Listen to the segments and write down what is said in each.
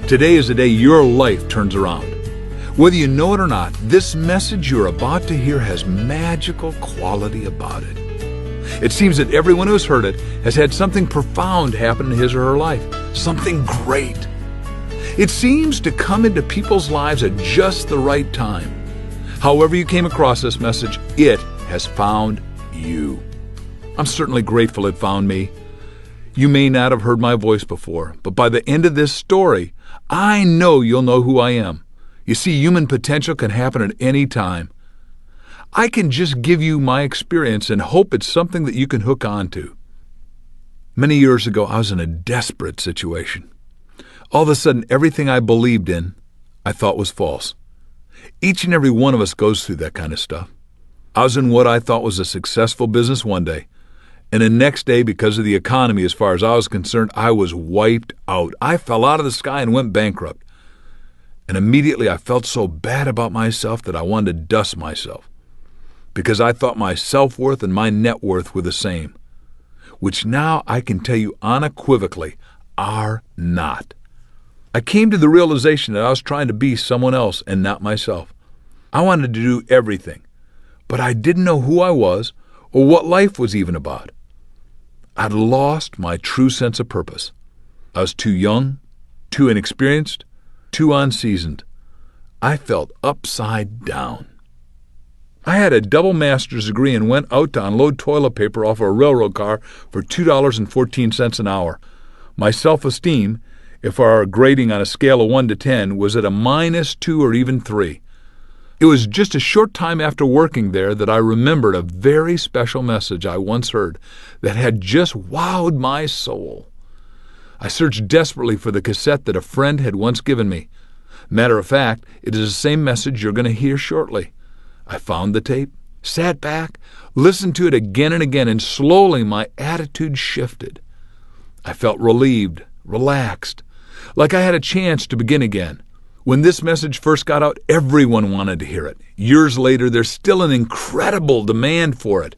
Today is the day your life turns around. Whether you know it or not, this message you're about to hear has magical quality about it. It seems that everyone who's heard it has had something profound happen in his or her life, something great. It seems to come into people's lives at just the right time. However you came across this message, it has found you. I'm certainly grateful it found me. You may not have heard my voice before, but by the end of this story, I know you'll know who I am. You see, human potential can happen at any time. I can just give you my experience and hope it's something that you can hook on to. Many years ago, I was in a desperate situation. All of a sudden, everything I believed in, I thought was false. Each and every one of us goes through that kind of stuff. I was in what I thought was a successful business one day, and the next day, because of the economy as far as I was concerned, I was wiped out. I fell out of the sky and went bankrupt. And immediately I felt so bad about myself that I wanted to dust myself, because I thought my self-worth and my net worth were the same, which now I can tell you unequivocally are not. I came to the realization that I was trying to be someone else and not myself. I wanted to do everything, but I didn't know who I was or what life was even about. I'd lost my true sense of purpose. I was too young, too inexperienced, too unseasoned. I felt upside down. I had a double master's degree and went out to unload toilet paper off a railroad car for $2.14 an hour. My self-esteem, if our grading on a scale of 1 to 10, was at a -2 or even 3. It was just a short time after working there that I remembered a very special message I once heard that had just wowed my soul. I searched desperately for the cassette that a friend had once given me. Matter of fact, it is the same message you're going to hear shortly. I found the tape, sat back, listened to it again and again, and slowly my attitude shifted. I felt relieved, relaxed, like I had a chance to begin again. When this message first got out, everyone wanted to hear it. Years later, there's still an incredible demand for it.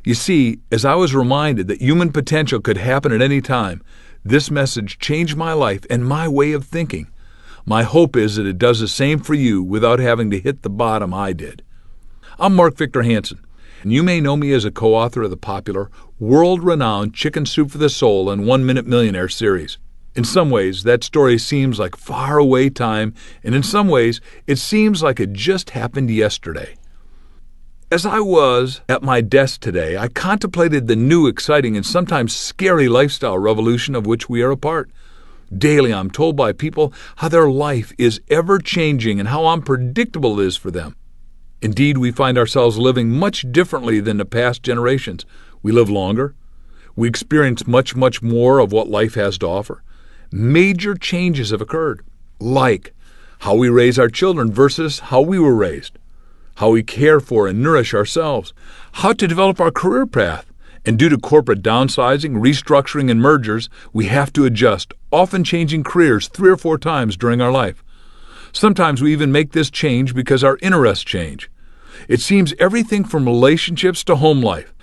You see, as I was reminded that human potential could happen at any time, this message changed my life and my way of thinking. My hope is that it does the same for you without having to hit the bottom I did. I'm Mark Victor Hansen, and you may know me as a co-author of the popular, world-renowned Chicken Soup for the Soul and 1 Minute Millionaire series. In some ways, that story seems like faraway time, and in some ways, it seems like it just happened yesterday. As I was at my desk today, I contemplated the new, exciting, and sometimes scary lifestyle revolution of which we are a part. Daily, I'm told by people how their life is ever-changing and how unpredictable it is for them. Indeed, we find ourselves living much differently than the past generations. We live longer. We experience much, much more of what life has to offer. Major changes have occurred, like how we raise our children versus how we were raised, how we care for and nourish ourselves, how to develop our career path, and due to corporate downsizing, restructuring, and mergers, we have to adjust, often changing careers 3 or 4 times during our life. Sometimes we even make this change because our interests change. It seems everything from relationships to home life,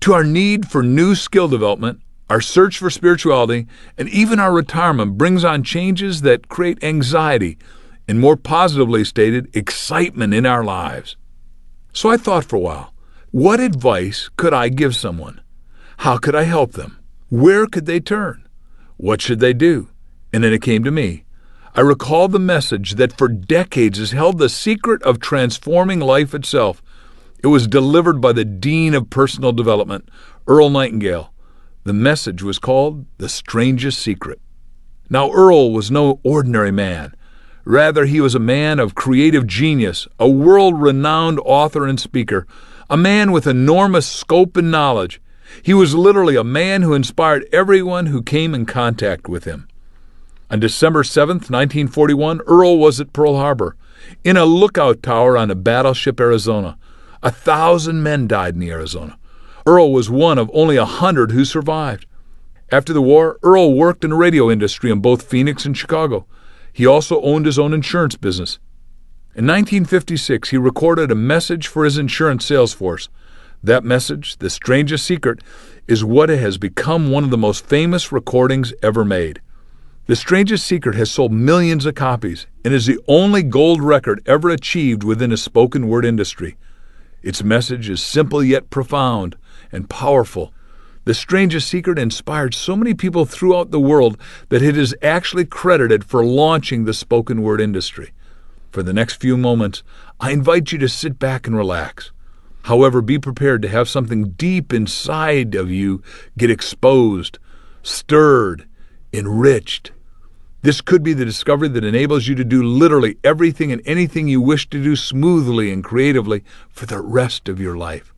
to our need for new skill development, our search for spirituality, and even our retirement brings on changes that create anxiety and, more positively stated, excitement in our lives. So I thought for a while, what advice could I give someone? How could I help them? Where could they turn? What should they do? And then it came to me. I recalled the message that for decades has held the secret of transforming life itself. It was delivered by the Dean of Personal Development, Earl Nightengale. The message was called The Strangest Secret. Now, Earl was no ordinary man. Rather, he was a man of creative genius, a world-renowned author and speaker, a man with enormous scope and knowledge. He was literally a man who inspired everyone who came in contact with him. On December 7th, 1941, Earl was at Pearl Harbor, in a lookout tower on a battleship Arizona. 1,000 men died in the Arizona. Earl was one of only 100 who survived. After the war, Earl worked in the radio industry in both Phoenix and Chicago. He also owned his own insurance business. In 1956, he recorded a message for his insurance sales force. That message, The Strangest Secret, is what has become one of the most famous recordings ever made. The Strangest Secret has sold millions of copies and is the only gold record ever achieved within a spoken word industry. Its message is simple yet profound and powerful. The Strangest Secret inspired so many people throughout the world that it is actually credited for launching the spoken word industry. For the next few moments, I invite you to sit back and relax. However, be prepared to have something deep inside of you get exposed, stirred, enriched. This could be the discovery that enables you to do literally everything and anything you wish to do smoothly and creatively for the rest of your life.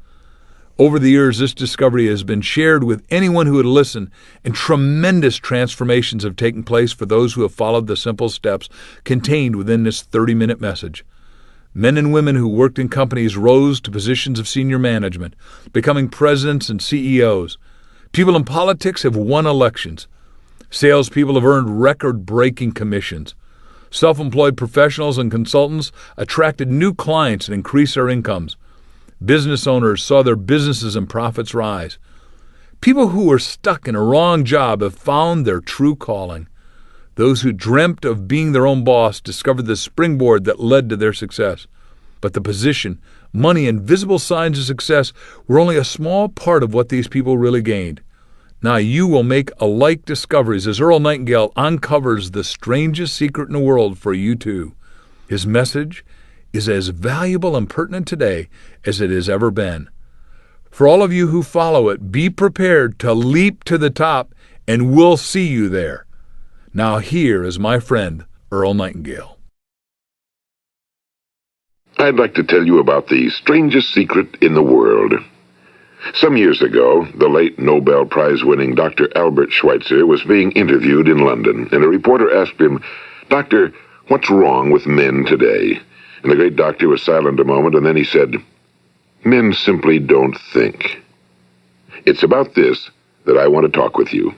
Over the years, this discovery has been shared with anyone who would listen, and tremendous transformations have taken place for those who have followed the simple steps contained within this 30-minute message. Men and women who worked in companies rose to positions of senior management, becoming presidents and CEOs. People in politics have won elections. Salespeople have earned record-breaking commissions. Self-employed professionals and consultants attracted new clients and increased their incomes. Business owners saw their businesses and profits rise. People who were stuck in a wrong job have found their true calling. Those who dreamt of being their own boss discovered the springboard that led to their success. But the position, money, and visible signs of success were only a small part of what these people really gained. Now you will make alike discoveries as Earl Nightengale uncovers the strangest secret in the world for you too. His message is as valuable and pertinent today as it has ever been. For all of you who follow it, be prepared to leap to the top, and we'll see you there. Now here is my friend, Earl Nightengale. I'd like to tell you about the strangest secret in the world. Some years ago, the late Nobel Prize-winning Dr. Albert Schweitzer was being interviewed in London, and a reporter asked him, "Doctor, what's wrong with men today?" And the great doctor was silent a moment, and then he said, "Men simply don't think." It's about this that I want to talk with you.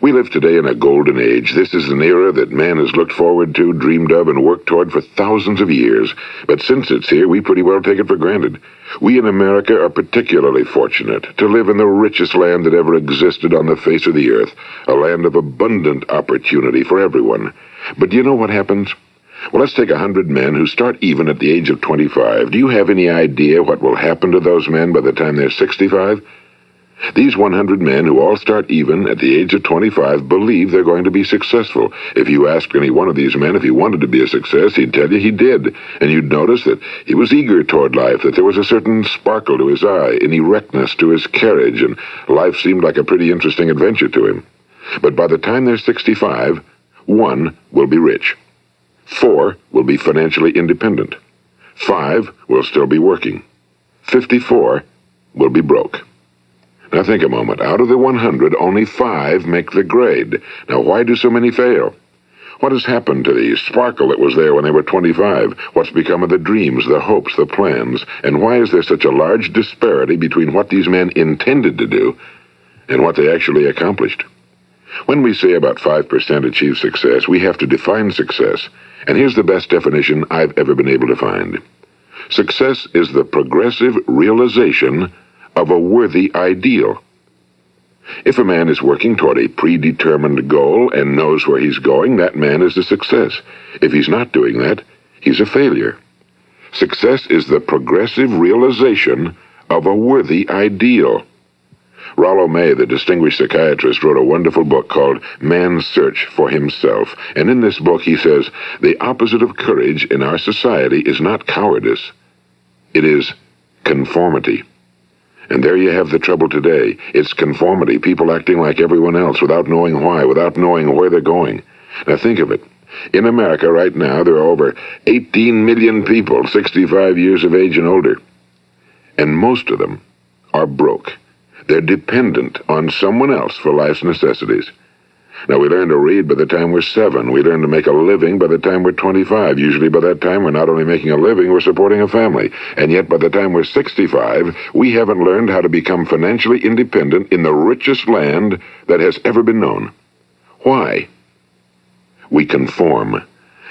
We live today in a golden age. This is an era that man has looked forward to, dreamed of, and worked toward for thousands of years. But since it's here, we pretty well take it for granted. We in America are particularly fortunate to live in the richest land that ever existed on the face of the earth, a land of abundant opportunity for everyone. But do you know what happens? Well, let's take 100 men who start even at the age of 25. Do you have any idea what will happen to those men by the time they're 65? These 100 men who all start even at the age of 25 believe they're going to be successful. If you asked any one of these men if he wanted to be a success, he'd tell you he did. And you'd notice that he was eager toward life, that there was a certain sparkle to his eye, an erectness to his carriage, and life seemed like a pretty interesting adventure to him. But by the time they're 65, 1 will be rich. 4 will be financially independent. 5 will still be working. 54 will be broke. Now think a moment. Out of the 100, only 5 make the grade. Now why do so many fail? What has happened to the sparkle that was there when they were 25? What's become of the dreams, the hopes, the plans? And why is there such a large disparity between what these men intended to do and what they actually accomplished? When we say about 5% achieve success, we have to define success. And here's the best definition I've ever been able to find. Success is the progressive realization of a worthy ideal. If a man is working toward a predetermined goal and knows where he's going, that man is a success. If he's not doing that, he's a failure. Success is the progressive realization of a worthy ideal. Rollo May, the distinguished psychiatrist, wrote a wonderful book called Man's Search for Himself. And in this book he says, the opposite of courage in our society is not cowardice. It is conformity. And there you have the trouble today. It's conformity, people acting like everyone else without knowing why, without knowing where they're going. Now think of it. In America right now, there are over 18 million people 65 years of age and older. And most of them are broke. They're dependent on someone else for life's necessities. Now, we learn to read by the time we're 7. We learn to make a living by the time we're 25. Usually by that time, we're not only making a living, we're supporting a family. And yet, by the time we're 65, we haven't learned how to become financially independent in the richest land that has ever been known. Why? We conform.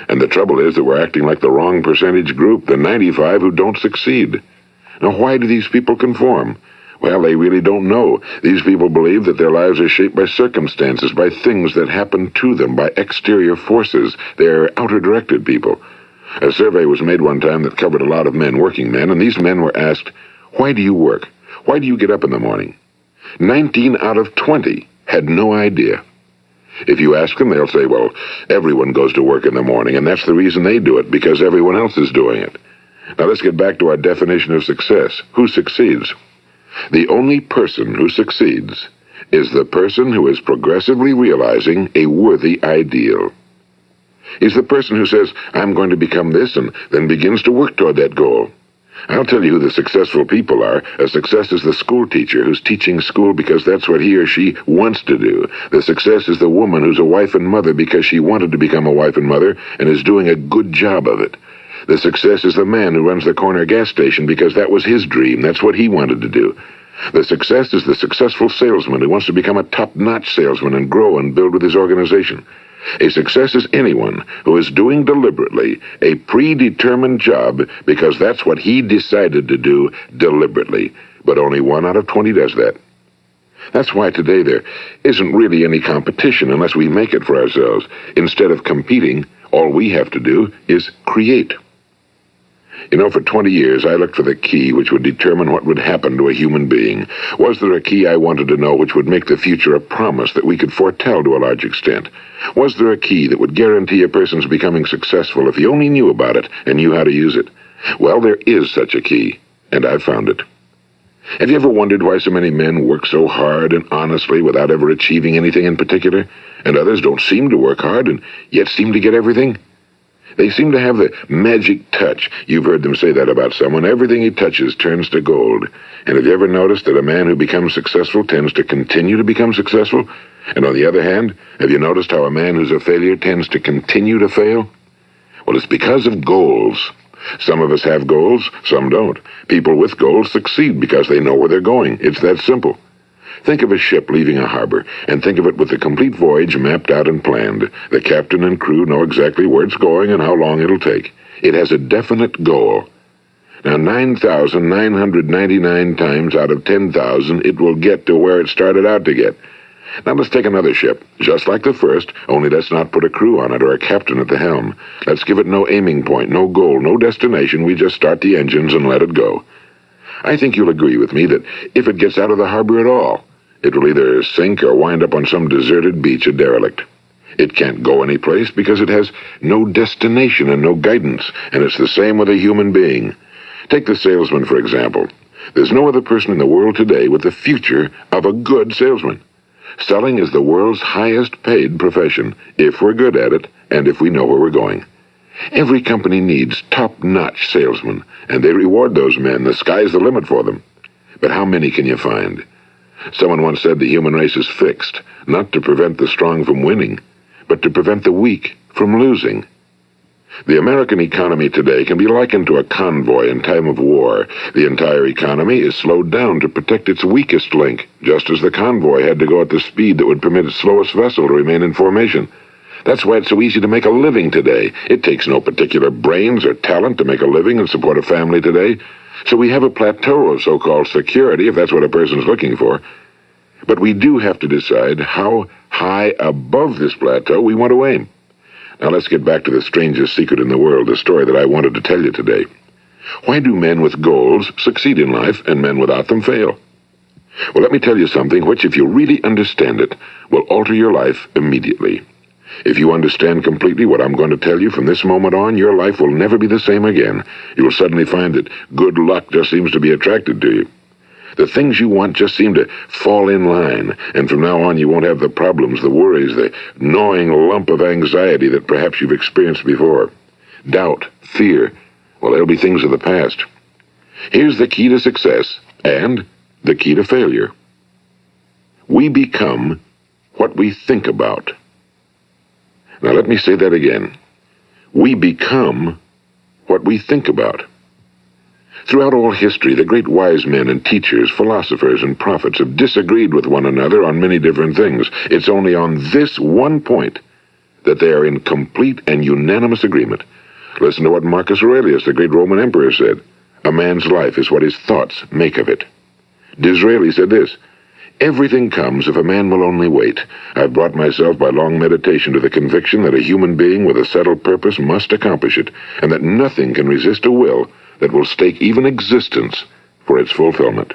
And the trouble is that we're acting like the wrong percentage group, the 95 who don't succeed. Now, why do these people conform? Well, they really don't know. These people believe that their lives are shaped by circumstances, by things that happen to them, by exterior forces. They're outer-directed people. A survey was made one time that covered a lot of men, working men, and these men were asked, "Why do you work? Why do you get up in the morning?" 19 out of 20 had no idea. If you ask them, they'll say, well, everyone goes to work in the morning, and that's the reason they do it, because everyone else is doing it. Now let's get back to our definition of success. Who succeeds? The only person who succeeds is the person who is progressively realizing a worthy ideal. He's the person who says, I'm going to become this, and then begins to work toward that goal. I'll tell you who the successful people are. A success is the school teacher who's teaching school because that's what he or she wants to do. The success is the woman who's a wife and mother because she wanted to become a wife and mother and is doing a good job of it. The success is the man who runs the corner gas station because that was his dream. That's what he wanted to do. The success is the successful salesman who wants to become a top-notch salesman and grow and build with his organization. A success is anyone who is doing deliberately a predetermined job because that's what he decided to do deliberately. But only 1 out of 20 does that. That's why today there isn't really any competition unless we make it for ourselves. Instead of competing, all we have to do is create. You know, for 20 years, I looked for the key which would determine what would happen to a human being. Was there a key I wanted to know which would make the future a promise that we could foretell to a large extent? Was there a key that would guarantee a person's becoming successful if he only knew about it and knew how to use it? Well, there is such a key, and I've found it. Have you ever wondered why so many men work so hard and honestly without ever achieving anything in particular, and others don't seem to work hard and yet seem to get everything? They seem to have the magic touch. You've heard them say that about someone. Everything he touches turns to gold. And have you ever noticed that a man who becomes successful tends to continue to become successful? And on the other hand, have you noticed how a man who's a failure tends to continue to fail? Well, it's because of goals. Some of us have goals, some don't. People with goals succeed because they know where they're going. It's that simple. Think of a ship leaving a harbor, and think of it with the complete voyage mapped out and planned. The captain and crew know exactly where it's going and how long it'll take. It has a definite goal. Now, 9,999 times out of 10,000, it will get to where it started out to get. Now, let's take another ship, just like the first, only let's not put a crew on it or a captain at the helm. Let's give it no aiming point, no goal, no destination. We just start the engines and let it go. I think you'll agree with me that if it gets out of the harbor at all, it will either sink or wind up on some deserted beach, a derelict. It can't go anyplace because it has no destination and no guidance, and it's the same with a human being. Take the salesman, for example. There's no other person in the world today with the future of a good salesman. Selling is the world's highest paid profession, if we're good at it and if we know where we're going. Every company needs top-notch salesmen, and they reward those men. The sky's the limit for them. But how many can you find? Someone once said the human race is fixed, not to prevent the strong from winning, but to prevent the weak from losing. The American economy today can be likened to a convoy in time of war. The entire economy is slowed down to protect its weakest link, just as the convoy had to go at the speed that would permit its slowest vessel to remain in formation. That's why it's so easy to make a living today. It takes no particular brains or talent to make a living and support a family today. So we have a plateau of so-called security, if that's what a person's looking for. But we do have to decide how high above this plateau we want to aim. Now let's get back to the strangest secret in the world, the story that I wanted to tell you today. Why do men with goals succeed in life and men without them fail? Well, let me tell you something which, if you really understand it, will alter your life immediately. If you understand completely what I'm going to tell you from this moment on, your life will never be the same again. You'll suddenly find that good luck just seems to be attracted to you. The things you want just seem to fall in line, and from now on you won't have the problems, the worries, the gnawing lump of anxiety that perhaps you've experienced before. Doubt, fear, well, they'll be things of the past. Here's the key to success and the key to failure. We become what we think about. Now let me say that again. We become what we think about. Throughout all history, the great wise men and teachers, philosophers and prophets have disagreed with one another on many different things. It's only on this one point that they are in complete and unanimous agreement. Listen to what Marcus Aurelius, the great Roman emperor, said. A man's life is what his thoughts make of it. Disraeli said this, "Everything comes if a man will only wait. I've brought myself by long meditation to the conviction that a human being with a settled purpose must accomplish it, and that nothing can resist a will that will stake even existence for its fulfillment."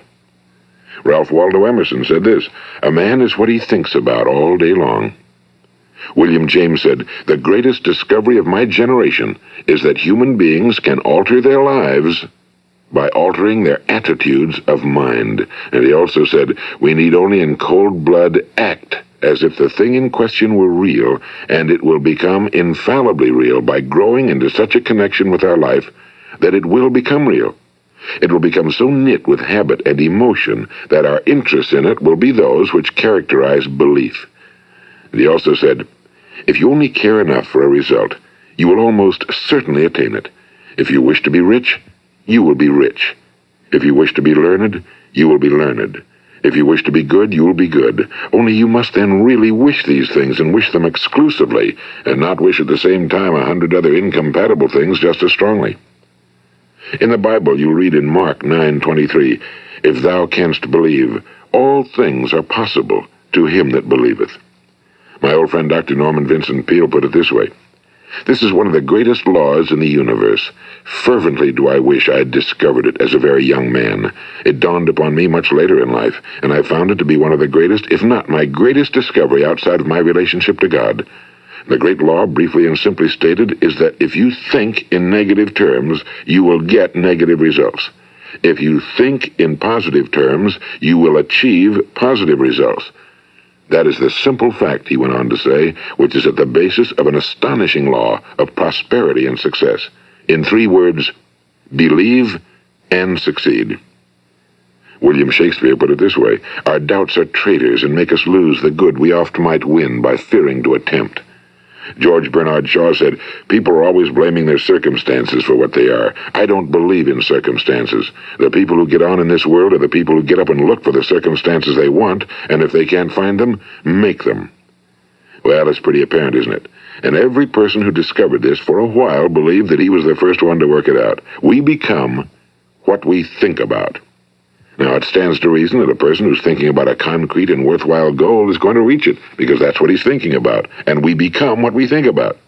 Ralph Waldo Emerson said this, "A man is what he thinks about all day long." William James said, "The greatest discovery of my generation is that human beings can alter their lives by altering their attitudes of mind." And he also said, "We need only in cold blood act as if the thing in question were real, and it will become infallibly real by growing into such a connection with our life that it will become real. It will become so knit with habit and emotion that our interest in it will be those which characterize belief." And he also said, "If you only care enough for a result, you will almost certainly attain it. If you wish to be rich, you will be rich. If you wish to be learned, you will be learned. If you wish to be good, you will be good. Only you must then really wish these things, and wish them exclusively, and not wish at the same time 100 other incompatible things just as strongly." In the Bible, you read in Mark 9:23, "If thou canst believe, all things are possible to him that believeth." My old friend Dr. Norman Vincent Peale put it this way, "This is one of the greatest laws in the universe. Fervently do I wish I had discovered it as a very young man. It dawned upon me much later in life, and I found it to be one of the greatest, if not my greatest discovery outside of my relationship to God. The great law, briefly and simply stated, is that if you think in negative terms, you will get negative results. If you think in positive terms, you will achieve positive results. That is the simple fact," he went on to say, "which is at the basis of an astonishing law of prosperity and success. In 3 words, believe and succeed." William Shakespeare put it this way, "Our doubts are traitors and make us lose the good we oft might win by fearing to attempt." George Bernard Shaw said, "People are always blaming their circumstances for what they are. I don't believe in circumstances. The people who get on in this world are the people who get up and look for the circumstances they want, and if they can't find them, make them." Well, it's pretty apparent, isn't it? And every person who discovered this for a while believed that he was the first one to work it out. We become what we think about. Now, it stands to reason that a person who's thinking about a concrete and worthwhile goal is going to reach it, because that's what he's thinking about, and we become what we think about.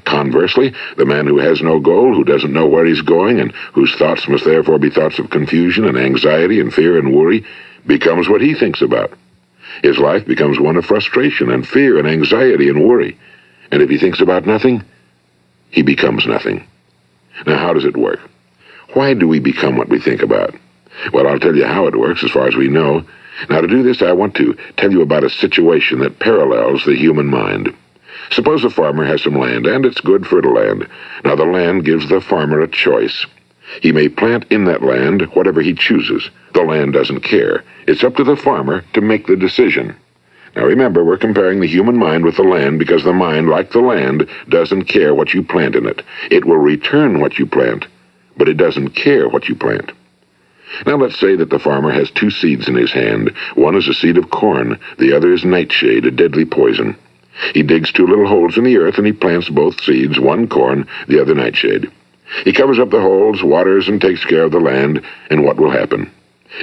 Conversely, the man who has no goal, who doesn't know where he's going, and whose thoughts must therefore be thoughts of confusion and anxiety and fear and worry, becomes what he thinks about. His life becomes one of frustration and fear and anxiety and worry. And if he thinks about nothing, he becomes nothing. Now, how does it work? Why do we become what we think about? Well, I'll tell you how it works as far as we know. Now, to do this, I want to tell you about a situation that parallels the human mind. Suppose a farmer has some land, and it's good fertile land. Now, the land gives the farmer a choice. He may plant in that land whatever he chooses. The land doesn't care. It's up to the farmer to make the decision. Now, remember, we're comparing the human mind with the land because the mind, like the land, doesn't care what you plant in it. It will return what you plant, but it doesn't care what you plant. Now, let's say that the farmer has 2 seeds in his hand. One is a seed of corn. The other is nightshade, a deadly poison. He digs 2 little holes in the earth, and he plants both seeds, one corn, the other nightshade. He covers up the holes, waters, and takes care of the land, and what will happen?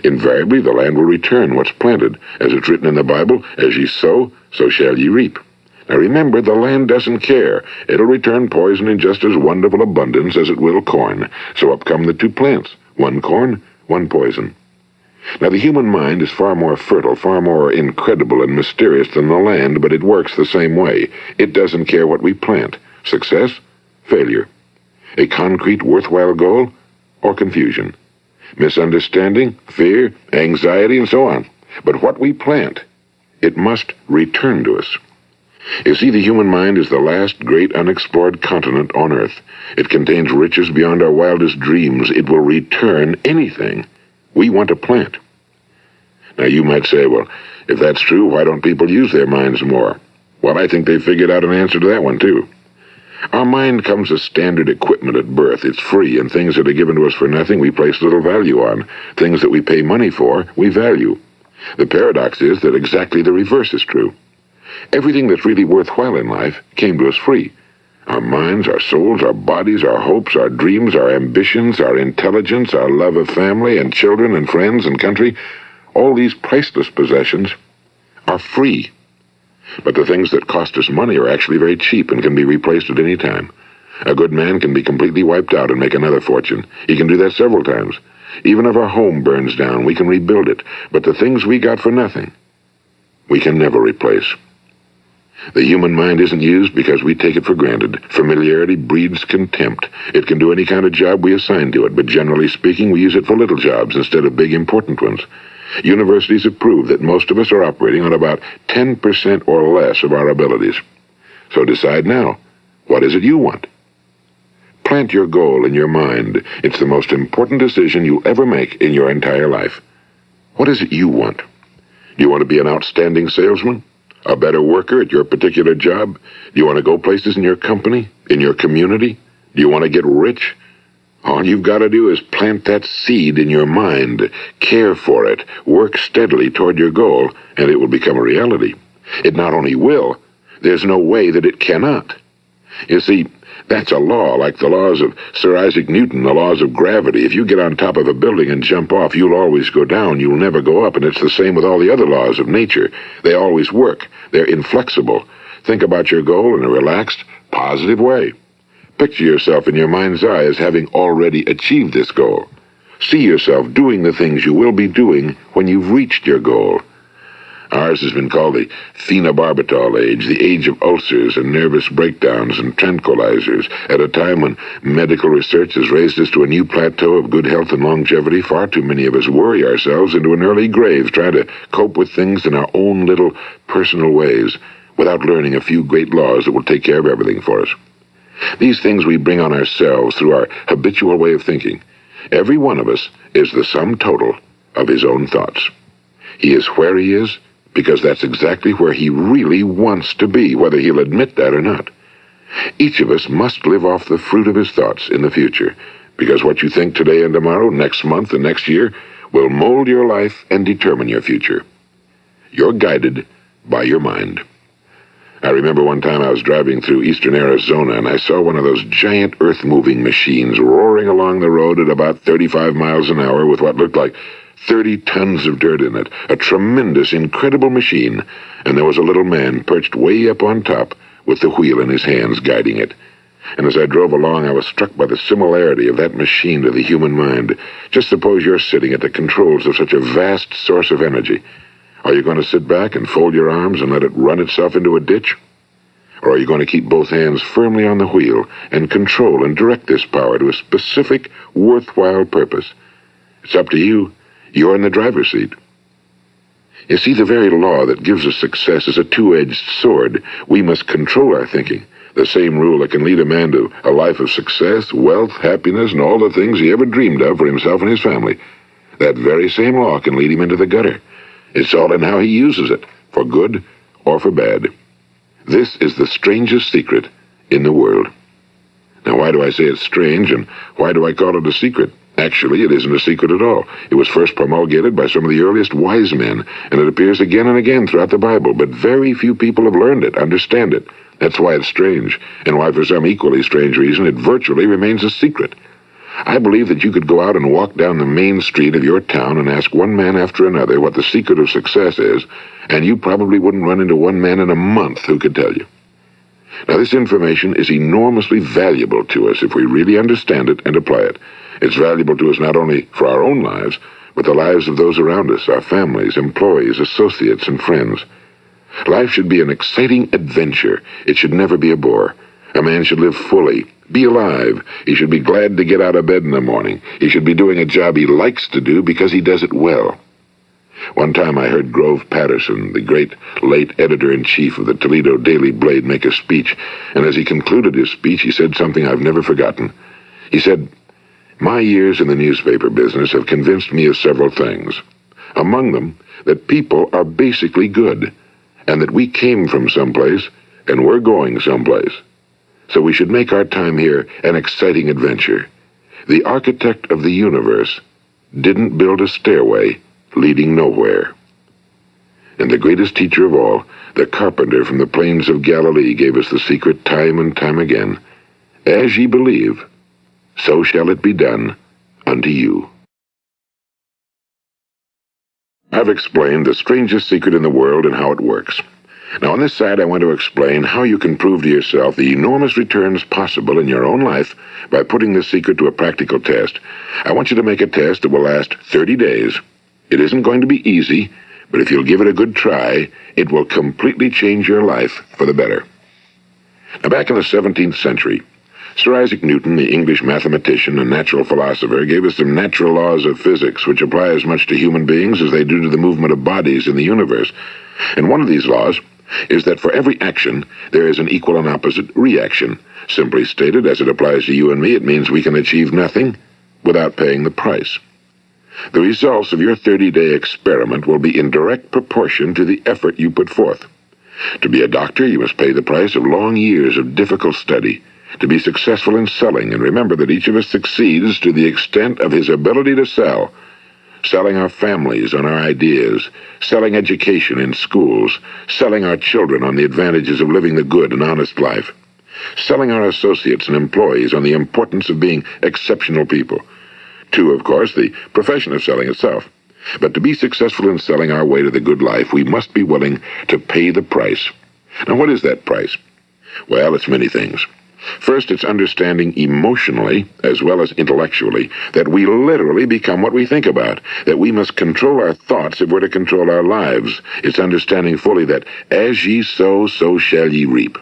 Invariably, the land will return what's planted. As it's written in the Bible, as ye sow, so shall ye reap. Now remember, the land doesn't care. It'll return poison in just as wonderful abundance as it will corn. So up come the 2 plants, one corn, one poison. Now, the human mind is far more fertile, far more incredible and mysterious than the land, but it works the same way. It doesn't care what we plant. Success, failure. A concrete, worthwhile goal, or confusion. Misunderstanding, fear, anxiety, and so on. But what we plant, it must return to us. You see, the human mind is the last great unexplored continent on Earth. It contains riches beyond our wildest dreams. It will return anything we want to plant. Now, you might say, well, if that's true, why don't people use their minds more? Well, I think they figured out an answer to that one, too. Our mind comes as standard equipment at birth. It's free, and things that are given to us for nothing we place little value on. Things that we pay money for, we value. The paradox is that exactly the reverse is true. Everything that's really worthwhile in life came to us free. Our minds, our souls, our bodies, our hopes, our dreams, our ambitions, our intelligence, our love of family and children and friends and country, all these priceless possessions are free. But the things that cost us money are actually very cheap and can be replaced at any time. A good man can be completely wiped out and make another fortune. He can do that several times. Even if our home burns down, we can rebuild it. But the things we got for nothing, we can never replace. The human mind isn't used because we take it for granted. Familiarity breeds contempt. It can do any kind of job we assign to it, but generally speaking, we use it for little jobs instead of big, important ones. Universities have proved that most of us are operating on about 10% or less of our abilities. So decide now, what is it you want? Plant your goal in your mind. It's the most important decision you'll ever make in your entire life. What is it you want? Do you want to be an outstanding salesman? A better worker at your particular job? Do you want to go places in your company? In your community? Do you want to get rich? All you've got to do is plant that seed in your mind, care for it, work steadily toward your goal, and it will become a reality. It not only will, there's no way that it cannot. You see, that's a law, like the laws of Sir Isaac Newton, the laws of gravity. If you get on top of a building and jump off, you'll always go down, you'll never go up, and it's the same with all the other laws of nature. They always work. They're inflexible. Think about your goal in a relaxed, positive way. Picture yourself in your mind's eye as having already achieved this goal. See yourself doing the things you will be doing when you've reached your goal. Ours has been called the phenobarbital age, the age of ulcers and nervous breakdowns and tranquilizers. At a time when medical research has raised us to a new plateau of good health and longevity, far too many of us worry ourselves into an early grave trying to cope with things in our own little personal ways without learning a few great laws that will take care of everything for us. These things we bring on ourselves through our habitual way of thinking. Every one of us is the sum total of his own thoughts. He is where he is because that's exactly where he really wants to be, whether he'll admit that or not. Each of us must live off the fruit of his thoughts in the future, because what you think today and tomorrow, next month and next year, will mold your life and determine your future. You're guided by your mind. I remember one time I was driving through eastern Arizona and I saw one of those giant earth-moving machines roaring along the road at about 35 miles an hour with what looked like 30 tons of dirt in it. A tremendous, incredible machine, and there was a little man perched way up on top with the wheel in his hands guiding it. And as I drove along, I was struck by the similarity of that machine to the human mind. Just suppose you're sitting at the controls of such a vast source of energy. Are you going to sit back and fold your arms and let it run itself into a ditch? Or are you going to keep both hands firmly on the wheel and control and direct this power to a specific, worthwhile purpose? It's up to you. You're in the driver's seat. You see, the very law that gives us success is a two-edged sword. We must control our thinking. The same rule that can lead a man to a life of success, wealth, happiness, and all the things he ever dreamed of for himself and his family. That very same law can lead him into the gutter. It's all in how he uses it, for good or for bad. This is the strangest secret in the world. Now, why do I say it's strange, and why do I call it a secret? Actually, it isn't a secret at all. It was first promulgated by some of the earliest wise men, and it appears again and again throughout the Bible, but very few people have learned it, understand it. That's why it's strange, and why for some equally strange reason it virtually remains a secret. I believe that you could go out and walk down the main street of your town and ask one man after another what the secret of success is, and you probably wouldn't run into one man in a month who could tell you. Now, this information is enormously valuable to us if we really understand it and apply it. It's valuable to us not only for our own lives, but the lives of those around us, our families, employees, associates, and friends. Life should be an exciting adventure. It should never be a bore. A man should live fully, be alive. He should be glad to get out of bed in the morning. He should be doing a job he likes to do because he does it well. One time I heard Grove Patterson, the great late editor-in-chief of the Toledo Daily Blade, make a speech, and as he concluded his speech, he said something I've never forgotten. He said, "My years in the newspaper business have convinced me of several things. Among them, that people are basically good, and that we came from someplace, and we're going someplace. So we should make our time here an exciting adventure. The architect of the universe didn't build a stairway leading nowhere." And the greatest teacher of all, the carpenter from the plains of Galilee, gave us the secret time and time again. As ye believe, so shall it be done unto you. I've explained the strangest secret in the world and how it works. Now, on this side, I want to explain how you can prove to yourself the enormous returns possible in your own life by putting this secret to a practical test. I want you to make a test that will last 30 days. It isn't going to be easy, but if you'll give it a good try, it will completely change your life for the better. Now, back in the 17th century, Sir Isaac Newton, the English mathematician and natural philosopher, gave us some natural laws of physics which apply as much to human beings as they do to the movement of bodies in the universe. And one of these laws is that for every action, there is an equal and opposite reaction. Simply stated, as it applies to you and me, it means we can achieve nothing without paying the price. The results of your 30-day experiment will be in direct proportion to the effort you put forth. To be a doctor, you must pay the price of long years of difficult study. To be successful in selling, and remember that each of us succeeds to the extent of his ability to sell. Selling our families on our ideas, selling education in schools, selling our children on the advantages of living the good and honest life, selling our associates and employees on the importance of being exceptional people. To, of course, the profession of selling itself. But to be successful in selling our way to the good life, we must be willing to pay the price. Now, what is that price? Well, it's many things. First, it's understanding emotionally, as well as intellectually, that we literally become what we think about, that we must control our thoughts if we're to control our lives. It's understanding fully that as ye sow, so shall ye reap.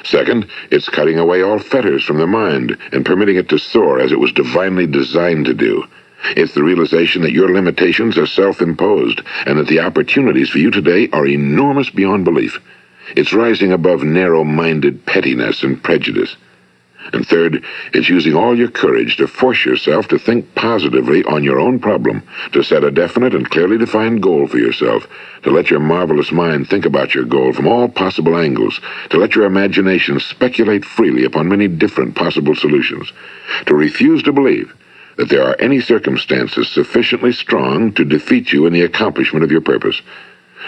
Second, it's cutting away all fetters from the mind and permitting it to soar as it was divinely designed to do. It's the realization that your limitations are self-imposed and that the opportunities for you today are enormous beyond belief. It's rising above narrow-minded pettiness and prejudice. And third, it's using all your courage to force yourself to think positively on your own problem, to set a definite and clearly defined goal for yourself, to let your marvelous mind think about your goal from all possible angles, to let your imagination speculate freely upon many different possible solutions, to refuse to believe that there are any circumstances sufficiently strong to defeat you in the accomplishment of your purpose,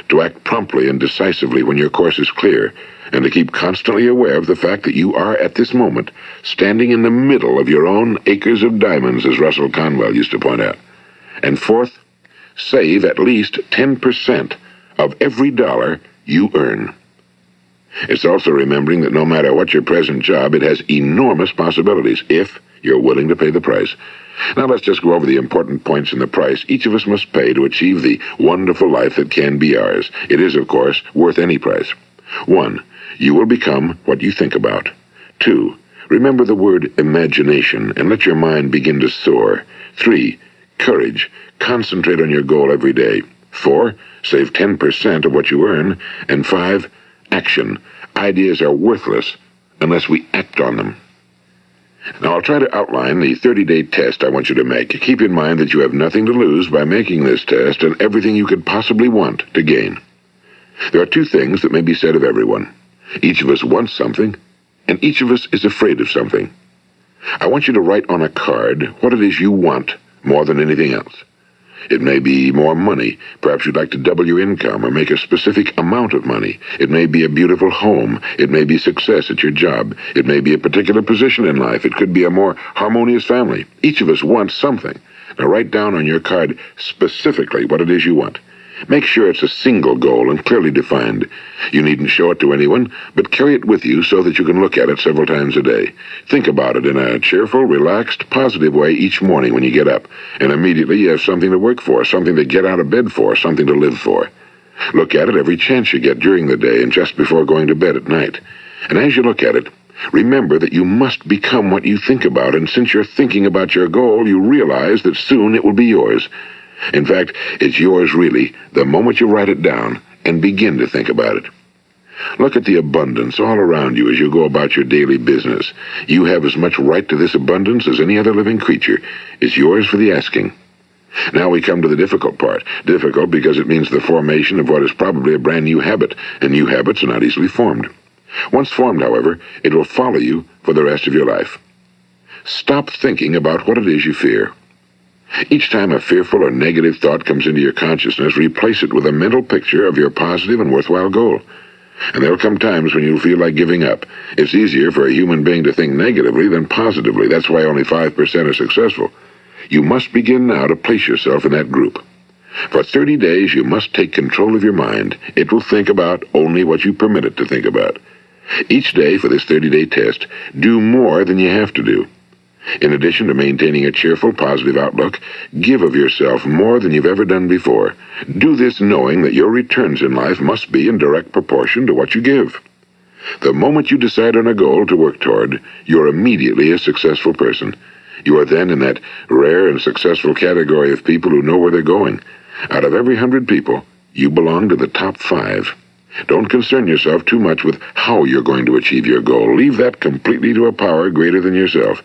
to act promptly and decisively when your course is clear, and to keep constantly aware of the fact that you are, at this moment, standing in the middle of your own acres of diamonds, as Russell Conwell used to point out. And fourth, save at least 10% of every dollar you earn. It's also remembering that no matter what your present job, it has enormous possibilities if you're willing to pay the price. Now let's just go over the important points in the price each of us must pay to achieve the wonderful life that can be ours. It is, of course, worth any price. 1. You will become what you think about. 2. Remember the word imagination and let your mind begin to soar. 3. Courage. Concentrate on your goal every day. 4. Save 10% of what you earn. And 5. Action. Ideas are worthless unless we act on them. Now, I'll try to outline the 30-day test I want you to make. Keep in mind that you have nothing to lose by making this test and everything you could possibly want to gain. There are two things that may be said of everyone. Each of us wants something, and each of us is afraid of something. I want you to write on a card what it is you want more than anything else. It may be more money. Perhaps you'd like to double your income or make a specific amount of money. It may be a beautiful home. It may be success at your job. It may be a particular position in life. It could be a more harmonious family. Each of us wants something. Now write down on your card specifically what it is you want. Make sure it's a single goal and clearly defined. You needn't show it to anyone, but carry it with you so that you can look at it several times a day. Think about it in a cheerful, relaxed, positive way each morning when you get up, and immediately you have something to work for, something to get out of bed for, something to live for. Look at it every chance you get during the day and just before going to bed at night. And as you look at it, remember that you must become what you think about, and since you're thinking about your goal, you realize that soon it will be yours. In fact, it's yours really the moment you write it down and begin to think about it. Look at the abundance all around you as you go about your daily business. You have as much right to this abundance as any other living creature. It's yours for the asking. Now we come to the difficult part. Difficult because it means the formation of what is probably a brand new habit, and new habits are not easily formed. Once formed, however, it will follow you for the rest of your life. Stop thinking about what it is you fear. Each time a fearful or negative thought comes into your consciousness, replace it with a mental picture of your positive and worthwhile goal. And there'll come times when you'll feel like giving up. It's easier for a human being to think negatively than positively. That's why only 5% are successful. You must begin now to place yourself in that group. For 30 days, you must take control of your mind. It will think about only what you permit it to think about. Each day for this 30-day test, do more than you have to do. In addition to maintaining a cheerful, positive outlook, give of yourself more than you've ever done before. Do this knowing that your returns in life must be in direct proportion to what you give. The moment you decide on a goal to work toward, you're immediately a successful person. You are then in that rare and successful category of people who know where they're going. Out of every 100 people, you belong to the top 5. Don't concern yourself too much with how you're going to achieve your goal. Leave that completely to a power greater than yourself.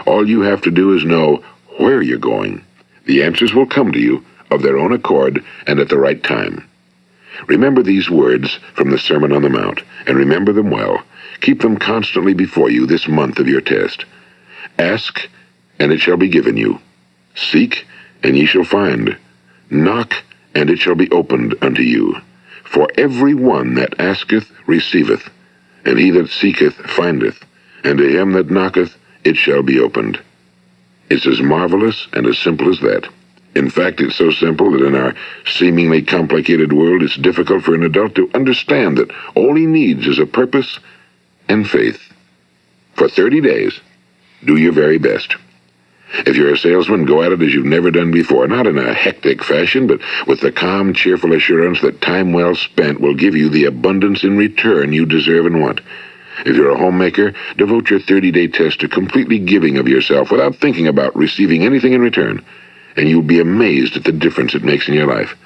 All you have to do is know where you're going. The answers will come to you of their own accord and at the right time. Remember these words from the Sermon on the Mount, and remember them well. Keep them constantly before you this month of your test. Ask, and it shall be given you. Seek, and ye shall find. Knock, and it shall be opened unto you. For every one that asketh receiveth, and he that seeketh findeth, and to him that knocketh it shall be opened. It's as marvelous and as simple as that. In fact, it's so simple that in our seemingly complicated world, it's difficult for an adult to understand that all he needs is a purpose and faith. For 30 days, do your very best. If you're a salesman, go at it as you've never done before, not in a hectic fashion, but with the calm, cheerful assurance that time well spent will give you the abundance in return you deserve and want. If you're a homemaker, devote your 30-day test to completely giving of yourself without thinking about receiving anything in return, and you'll be amazed at the difference it makes in your life.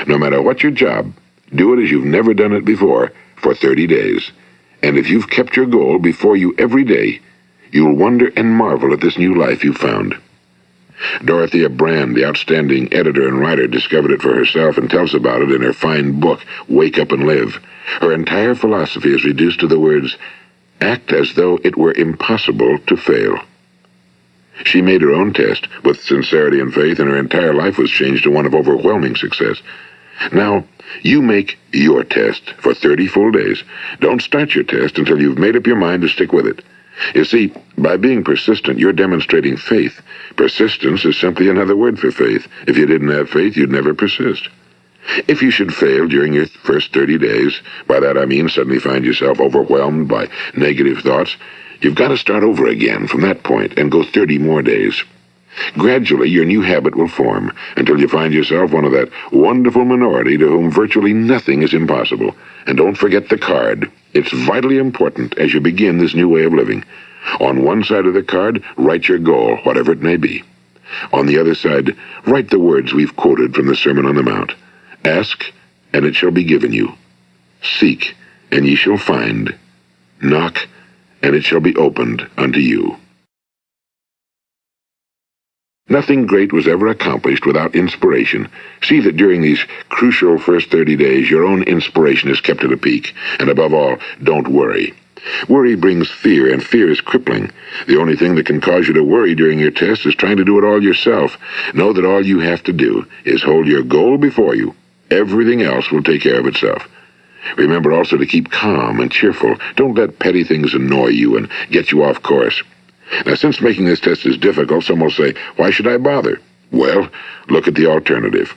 No matter what your job, do it as you've never done it before for 30 days. And if you've kept your goal before you every day, you'll wonder and marvel at this new life you've found. Dorothea Brand, the outstanding editor and writer, discovered it for herself and tells about it in her fine book, Wake Up and Live. Her entire philosophy is reduced to the words, act as though it were impossible to fail. She made her own test with sincerity and faith, and her entire life was changed to one of overwhelming success. Now, you make your test for 30 full days. Don't start your test until you've made up your mind to stick with it. You see, by being persistent, you're demonstrating faith. Persistence is simply another word for faith. If you didn't have faith, you'd never persist. If you should fail during your first 30 days, by that I mean suddenly find yourself overwhelmed by negative thoughts, you've got to start over again from that point and go 30 more days. Gradually, your new habit will form until you find yourself one of that wonderful minority to whom virtually nothing is impossible. And don't forget the card. It's vitally important as you begin this new way of living. On one side of the card, write your goal, whatever it may be. On the other side, write the words we've quoted from the Sermon on the Mount. Ask, and it shall be given you. Seek, and ye shall find. Knock, and it shall be opened unto you. Nothing great was ever accomplished without inspiration. See that during these crucial first 30 days, your own inspiration is kept at a peak. And above all, don't worry. Worry brings fear, and fear is crippling. The only thing that can cause you to worry during your test is trying to do it all yourself. Know that all you have to do is hold your goal before you. Everything else will take care of itself. Remember also to keep calm and cheerful. Don't let petty things annoy you and get you off course. Now, since making this test is difficult, some will say, why should I bother? Well, look at the alternative.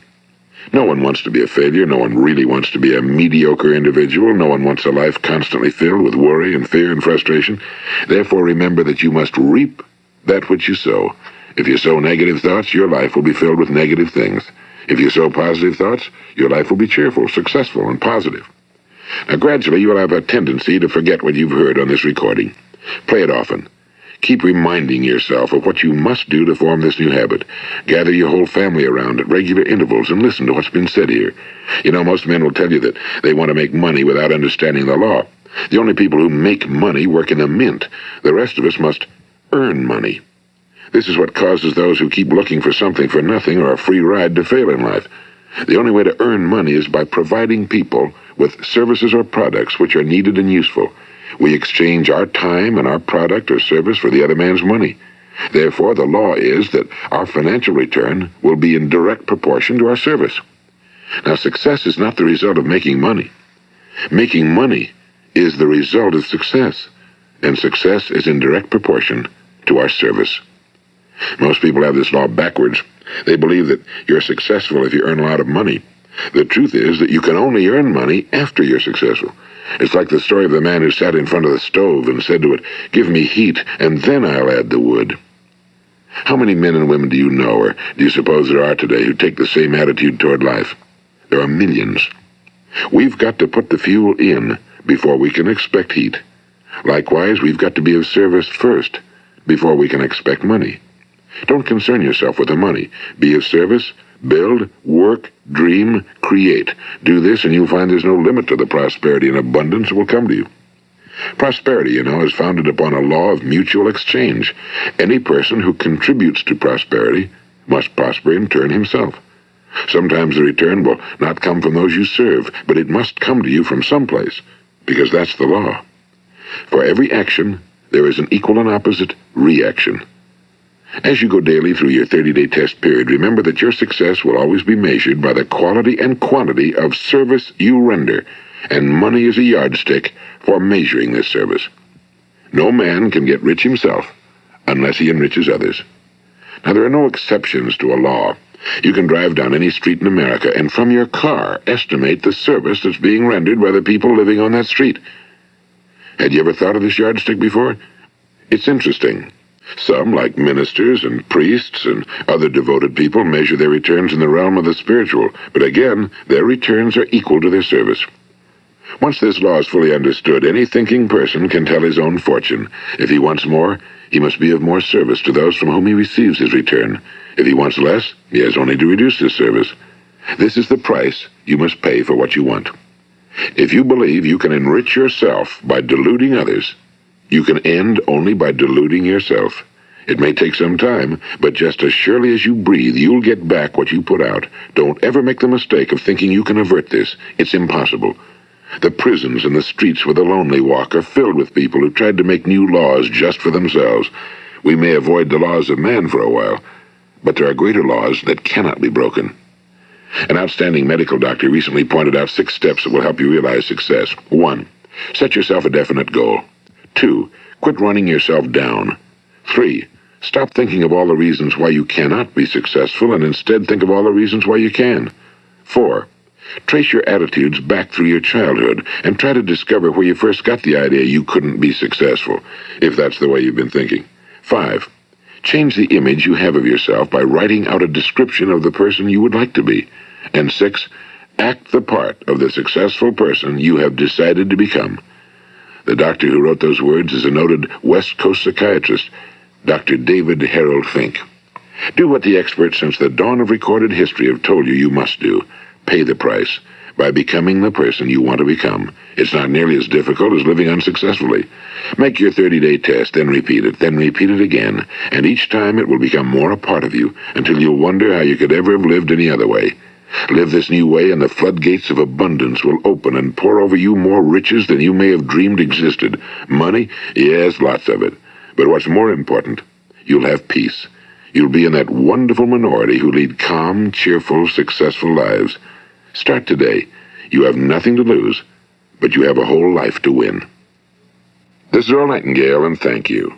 No one wants to be a failure. No one really wants to be a mediocre individual. No one wants a life constantly filled with worry and fear and frustration. Therefore, remember that you must reap that which you sow. If you sow negative thoughts, your life will be filled with negative things. If you sow positive thoughts, your life will be cheerful, successful, and positive. Now, gradually, you will have a tendency to forget what you've heard on this recording. Play it often. Keep reminding yourself of what you must do to form this new habit. Gather your whole family around at regular intervals and listen to what's been said here. You know, most men will tell you that they want to make money without understanding the law. The only people who make money work in a mint. The rest of us must earn money. This is what causes those who keep looking for something for nothing or a free ride to fail in life. The only way to earn money is by providing people with services or products which are needed and useful. We exchange our time and our product or service for the other man's money. Therefore, the law is that our financial return will be in direct proportion to our service. Now, success is not the result of making money. Making money is the result of success, and success is in direct proportion to our service. Most people have this law backwards. They believe that you're successful if you earn a lot of money. The truth is that you can only earn money after you're successful. It's like the story of the man who sat in front of the stove and said to it, "Give me heat, and then I'll add the wood." How many men and women do you know, or do you suppose there are today, who take the same attitude toward life? There are millions. We've got to put the fuel in before we can expect heat. Likewise, we've got to be of service first before we can expect money. Don't concern yourself with the money. Be of service, build, work, dream, create. Do this and you'll find there's no limit to the prosperity and abundance that will come to you. Prosperity, is founded upon a law of mutual exchange. Any person who contributes to prosperity must prosper in turn himself. Sometimes the return will not come from those you serve, but it must come to you from someplace, because that's the law. For every action, there is an equal and opposite reaction. As you go daily through your 30-day test period, remember that your success will always be measured by the quality and quantity of service you render, and money is a yardstick for measuring this service. No man can get rich himself unless he enriches others. Now, there are no exceptions to a law. You can drive down any street in America and from your car estimate the service that's being rendered by the people living on that street. Had you ever thought of this yardstick before? It's interesting. Some, like ministers and priests and other devoted people, measure their returns in the realm of the spiritual, but again, their returns are equal to their service. Once this law is fully understood, any thinking person can tell his own fortune. If he wants more, he must be of more service to those from whom he receives his return. If he wants less, he has only to reduce his service. This is the price you must pay for what you want. If you believe you can enrich yourself by deluding others, you can end only by deluding yourself. It may take some time, but just as surely as you breathe, you'll get back what you put out. Don't ever make the mistake of thinking you can avert this. It's impossible. The prisons and the streets where the lonely walk are filled with people who tried to make new laws just for themselves. We may avoid the laws of man for a while, but there are greater laws that cannot be broken. An outstanding medical doctor recently pointed out 6 steps that will help you realize success. 1. Set yourself a definite goal. 2. Quit running yourself down. 3. Stop thinking of all the reasons why you cannot be successful and instead think of all the reasons why you can. 4. Trace your attitudes back through your childhood and try to discover where you first got the idea you couldn't be successful, if that's the way you've been thinking. 5. Change the image you have of yourself by writing out a description of the person you would like to be. And 6. Act the part of the successful person you have decided to become. The doctor who wrote those words is a noted West Coast psychiatrist, Dr. David Harold Fink. Do what the experts since the dawn of recorded history have told you must do. Pay the price by becoming the person you want to become. It's not nearly as difficult as living unsuccessfully. Make your 30-day test, then repeat it again, and each time it will become more a part of you until you'll wonder how you could ever have lived any other way. Live this new way and the floodgates of abundance will open and pour over you more riches than you may have dreamed existed. Money? Yes, lots of it. But what's more important, you'll have peace. You'll be in that wonderful minority who lead calm, cheerful, successful lives. Start today. You have nothing to lose, but you have a whole life to win. This is Earl Nightengale, and thank you.